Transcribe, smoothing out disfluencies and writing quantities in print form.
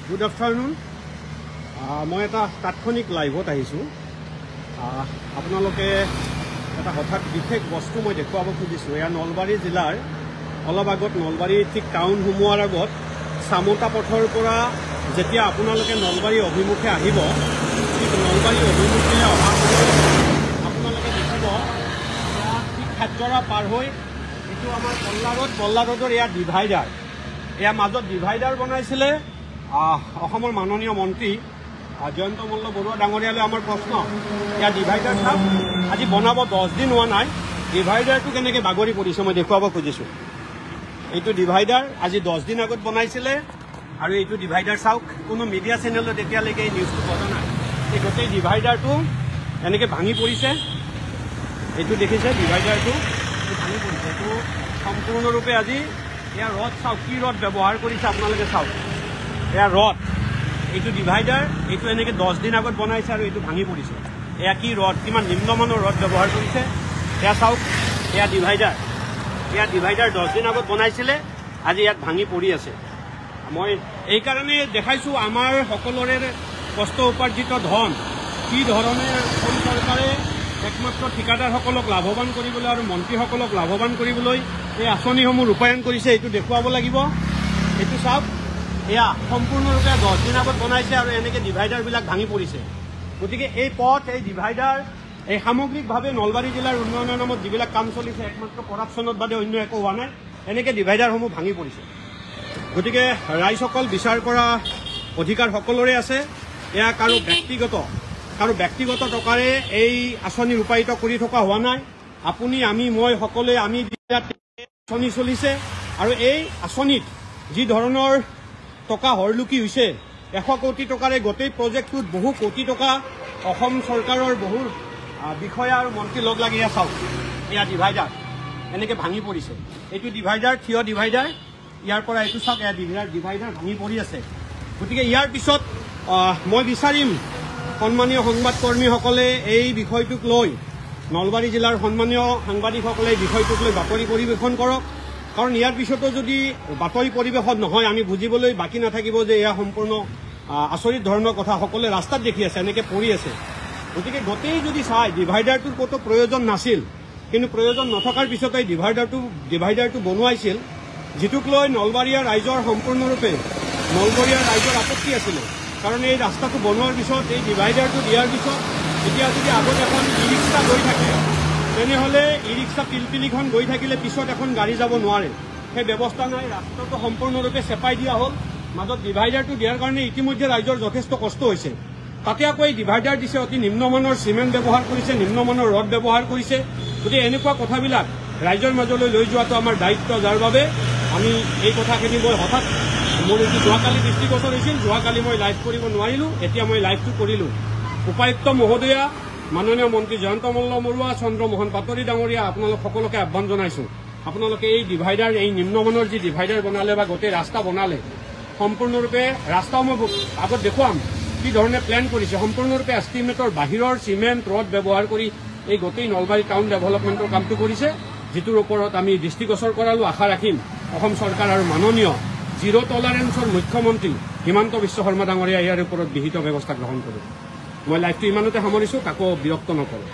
Good afternoon. মই এটা তাৎক্ষণিক লাইভত আহিছোঁ। আপোনালোকে এটা হঠাৎ বিশেষ বস্তু মই দেখুৱাব খুজিছোঁ। এয়া নলবাৰী জিলাৰ অলপ আগত নলবাৰী ঠিক টাউন সোমোৱাৰ আগত চামোতা পথৰ পৰা যেতিয়া আপোনালোকে নলবাৰী অভিমুখে আহিব, ঠিক নলবাৰী অভিমুখে অহা আপোনালোকে দেখিব এয়া ঠিক খাদ্যৰা পাৰ হৈ এইটো আমাৰ কল্লা ৰোডৰ এয়া ডিভাইডাৰ। এয়া মাজত ডিভাইডাৰ বনাইছিলে অসমৰ মাননীয় মন্ত্ৰী জয়ন্ত মল্ল বৰুৱা ডাঙৰীয়ালৈ আমাৰ প্ৰশ্ন, এয়া ডিভাইডাৰ চাওক, আজি বনাব 10 দিন হোৱা নাই, ডিভাইডাৰটো কেনেকৈ বাগৰি পৰিছে মই দেখুৱাব খুজিছোঁ। এইটো ডিভাইডাৰ আজি 10 দিন আগত বনাইছিলে আৰু এইটো ডিভাইডাৰ চাওক, কোনো মিডিয়া চেনেলত এতিয়ালৈকে এই নিউজটো পোৱা নাই। এই গোটেই ডিভাইডাৰটো এনেকৈ ভাঙি পৰিছে। এইটো দেখিছে ডিভাইডাৰটো ভাঙি পৰিছে। এইটো সম্পূৰ্ণৰূপে আজি এয়া ৰড চাওক, কি ৰড ব্যৱহাৰ কৰিছে আপোনালোকে চাওক, এয়া ৰড, এইটো ডিভাইডাৰ, এইটো এনেকৈ 10 দিন আগত বনাইছে আৰু এইটো ভাঙি পৰিছে। এয়া কি ৰড, কিমান নিম্নমানৰ ৰড ব্যৱহাৰ কৰিছে এয়া চাওক। এয়া ডিভাইডাৰ, এয়া ডিভাইডাৰ 10 দিন আগত বনাইছিলে, আজি ইয়াত ভাঙি পৰি আছে। মই এইকাৰণে দেখাইছোঁ আমাৰ সকলোৰে কষ্ট উপাৰ্জিত ধন কি ধৰণে অসম চৰকাৰে একমাত্ৰ ঠিকাদাৰসকলক লাভৱান কৰিবলৈ আৰু মন্ত্ৰীসকলক লাভৱান কৰিবলৈ এই আঁচনিসমূহ ৰূপায়ণ কৰিছে, এইটো দেখুৱাব লাগিব। এইটো চাওক, এয়া সম্পূৰ্ণৰূপে 10 দিন আগত বনাইছে আৰু এনেকৈ ডিভাইডাৰবিলাক ভাঙি পৰিছে। গতিকে এই পথ, এই ডিভাইডাৰ, এই সামগ্ৰিকভাৱে নলবাৰী জিলাৰ উন্নয়নৰ নামত যিবিলাক কাম চলিছে একমাত্ৰ কৰাপশ্যনত বাদে অন্য একো হোৱা নাই, এনেকৈ ডিভাইডাৰসমূহ ভাঙি পৰিছে। গতিকে ৰাইজসকল বিচাৰ কৰা অধিকাৰ সকলোৰে আছে। এয়া কাৰো ব্যক্তিগত টকাৰে এই আঁচনি ৰূপায়িত কৰি থকা হোৱা নাই। আপুনি, আমি, মই সকলোৱে আমি আঁচনি চলিছে আৰু এই আঁচনিত যি ধৰণৰ টকা হৰলুকি হৈছে, 100 কোটি টকাৰে গোটেই প্ৰজেক্টটোত বহু কোটি টকা অসম চৰকাৰৰ বহু বিষয়া আৰু মন্ত্ৰী লগ লাগি চাওক। এয়া ডিভাইডাৰ এনেকৈ ভাঙি পৰিছে। এইটো ডিভাইডাৰ, থিয় ডিভাইডাৰ, ইয়াৰ পৰা এইটো চাওক, এয়া ডিভাইডাৰ ভাঙি পৰি আছে। গতিকে ইয়াৰ পিছত মই বিচাৰিম সন্মানীয় সংবাদকৰ্মীসকলে এই বিষয়টোক লৈ, নলবাৰী জিলাৰ সন্মানীয় সাংবাদিকসকলে এই বিষয়টোক লৈ বাতৰি পৰিৱেশন কৰক। কাৰণ ইয়াৰ পিছতো যদি বাতৰি পৰিৱেশন নহয়, আমি বুজিবলৈ বাকী নাথাকিব যে এয়া সম্পূৰ্ণ আচৰিত ধৰণৰ কথা। সকলোৱে ৰাস্তাত দেখি আছে এনেকৈ পৰি আছে। গতিকে গোটেই যদি চাই, ডিভাইডাৰটোৰ ক'তো প্ৰয়োজন নাছিল, কিন্তু প্ৰয়োজন নথকাৰ পিছতে এই ডিভাইডাৰটো বনোৱাইছিল, যিটোক লৈ নলবাৰীয়া ৰাইজৰ সম্পূৰ্ণৰূপে আপত্তি আছিলে। কাৰণ এই ৰাস্তাটো বনোৱাৰ পিছত, এই ডিভাইডাৰটো দিয়াৰ পিছত এতিয়া যদি আগত এখন ই ৰিক্সা গৈ থাকে, তেনেহ'লে ই ৰিক্সা পিলপিলিখন গৈ থাকিলে পিছত এখন গাড়ী যাব নোৱাৰে, সেই ব্যৱস্থা নাই। ৰাস্তাটো সম্পূৰ্ণৰূপে চেপাই দিয়া হ'ল। মাজত ডিভাইডাৰটো দিয়াৰ কাৰণে ইতিমধ্যে ৰাইজৰ যথেষ্ট কষ্ট হৈছে। তাতে আকৌ এই ডিভাইডাৰ দিছে, অতি নিম্নমানৰ চিমেণ্ট ব্যৱহাৰ কৰিছে, নিম্নমানৰ ৰড ব্যৱহাৰ কৰিছে। গতিকে এনেকুৱা কথাবিলাক ৰাইজৰ মাজলৈ লৈ যোৱাটো আমাৰ দায়িত্ব, যাৰ বাবে আমি এই কথাখিনি মই হঠাৎ মোৰ এইটো যোৱাকালি দৃষ্টিগোচৰ হৈছিল, যোৱাকালি মই লাইভ কৰিব নোৱাৰিলোঁ, এতিয়া মই লাইভটো কৰিলোঁ। উপায়ুক্ত মহোদয়া, মাননীয় মন্ত্ৰী জয়ন্ত মল্ল বৰুৱা, চন্দ্ৰমোহন পাটোৱাৰী ডাঙৰীয়া, আপোনালোক সকলোকে আহ্বান জনাইছোঁ, আপোনালোকে এই ডিভাইডাৰ, এই নিম্নমানৰ যি ডিভাইডাৰ বনালে বা গোটেই ৰাস্তা বনালে, সম্পূৰ্ণৰূপে ৰাস্তাও মই আগত দেখুৱাম কি ধৰণে প্লেন কৰিছে। সম্পূৰ্ণৰূপে এষ্টিমেটৰ বাহিৰৰ চিমেণ্ট ৰড ব্যৱহাৰ কৰি এই গোটেই নলবাৰী টাউন ডেভেলপমেণ্টৰ কামটো কৰিছে, যিটোৰ ওপৰত আমি দৃষ্টিগোচৰ কৰালোঁ। আশা ৰাখিম অসম চৰকাৰ আৰু মাননীয় জিৰ' টলাৰেঞ্চৰ মুখ্যমন্ত্ৰী হিমন্ত বিশ্ব শৰ্মা ডাঙৰীয়া ইয়াৰ ওপৰত বিহিত ব্যৱস্থা গ্ৰহণ কৰিব। মই লাইভটো ইমানতে সামৰিছোঁ, কাকো বিৰক্ত নকৰোঁ।